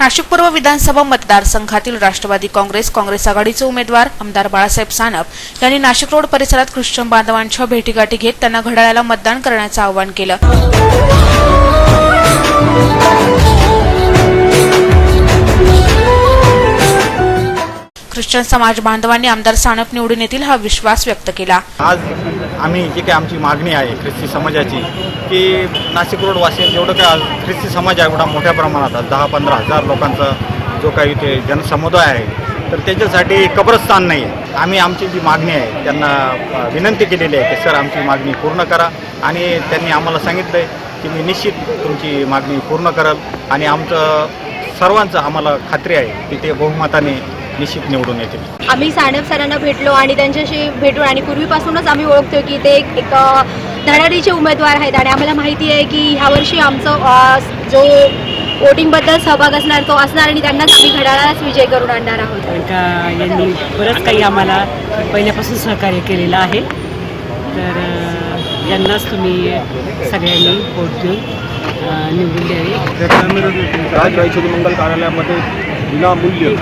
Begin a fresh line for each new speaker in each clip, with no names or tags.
नाशिक पूर्व विधानसभा मतदारसंघातील राष्ट्रवादी काँग्रेस आघाडीचे उमेदवार आमदार बाळासाहेब सानप यांनी नाशिक रोड परिसरात ख्रिश्चन बांधवांच्या भेटीगाठी घेत त्यांना घड्याळाला मतदान करण्याचे आवाहन केलं। ख्रिश्चन समाज बांधवांनी आमदार सानप निवडून येतील हा विश्वास व्यक्त केला।
आज आम्ही जे काही आमची मागणी आहे ख्रिस्ती समाजाची की नाशिक रोड वासियांना जेवढं काय ख्रिस्ती समाज आहे एवढा मोठ्या प्रमाणात 10-15 हजार लोकांचा जो काही इथे जनसमुदाय आहे तर त्याच्यासाठी कब्रस्तान नाही आहे। आम्ही आमची जी मागणी आहे त्यांना विनंती केलेली आहे की सर आमची मागणी पूर्ण करा आणि त्यांनी आम्हाला सांगितलं आहे की मी निश्चित तुमची मागणी पूर्ण करेल आणि आमचं सर्वांचं आम्हाला खात्री आहे की ते बहुमताने निश्चित निवडून येतील।
आम्ही सानप सरांना भेटलो आणि त्यांच्याशी भेटून आणि पूर्वीपासूनच आम्ही ओळखतो की ते एक धडाडीचे उमेदवार आहेत आणि आम्हाला माहिती आहे की ह्यावर्षी आमचं जो वोटिंगबद्दल सहभाग असणार तो असणार आणि त्यांनाच आम्ही घड्याळालाच विजय करून आणणार आहोत।
यांनी बरंच काही आम्हाला पहिल्यापासून सहकार्य केलेलं आहे, तर यांनाच तुम्ही सगळ्यांनी वोट देऊन निवडून द्यावे।
मंगल कार्यालयामध्ये विनामूल्य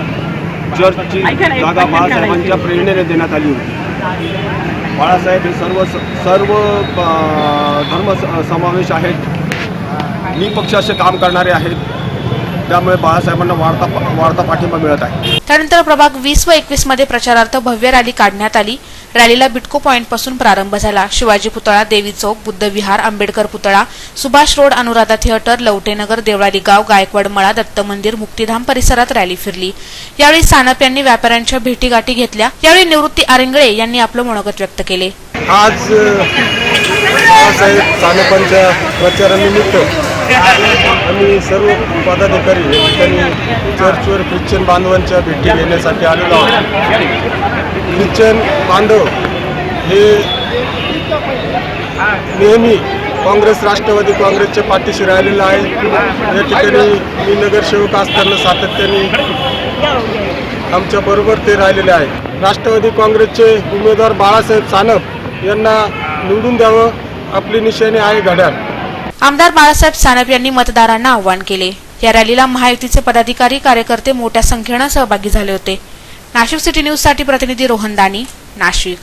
चर्चची जागा बाळासाहेबांच्या प्रेरणेने देण्यात आली होती। बाळासाहेब हे सर्व धर्म समावेश आहेत, निपक्ष असे काम करणारे आहेत, त्यामुळे बाळासाहेबांना वाढता पाठिंबा मिळत आहे।
त्यानंतर प्रभाग 20 व 21 मध्ये प्रचारार्थ भव्य रॅली काढण्यात आली। रॅलीला बिटको पॉइंट पासून प्रारंभ झाला। शिवाजी पुतळा, देवी चौक, बुद्ध विहार, आंबेडकर पुतळा, सुभाष रोड, अनुराधा थिएटर, लवटेनगर, देवळाली गाव, गायकवाड मळा, दत्त मंदिर, मुक्तिधाम परिसरात रॅली फिरली। यावेळी सानप यांनी व्यापाऱ्यांच्या भेटीगाठी घेतल्या। यावेळी निवृत्ती आरिंगळे यांनी आपलं मनोगत व्यक्त केले।
आज बाळासाहेब सानपांच्या प्रचारानिमित्त आम्ही सर्व पदाधिकारी त्यांनी चर्चवर ख्रिश्चन बांधवांच्या भेटी घेण्यासाठी आलेलो आहोत। ख्रिश्चन बांधव हे नेहमी काँग्रेस राष्ट्रवादी काँग्रेसच्या पाठीशी राहिलेलं आहे। या ठिकाणी मी नगरसेवक असताना सातत्याने आमच्या बरोबर ते राहिलेले आहे। राष्ट्रवादी काँग्रेसचे उमेदवार बाळासाहेब सानप यांना निवडून द्यावं, आपली निशाणी आहे घड्याळ।
आमदार बाळासाहेब सानप यांनी मतदारांना आवाहन केले। या रॅलीला महायुतीचे पदाधिकारी कार्यकर्ते मोठ्या संख्येने सहभागी झाले होते। नाशिक सिटी न्यूज साठी प्रतिनिधी रोहन दानी, नाशिक।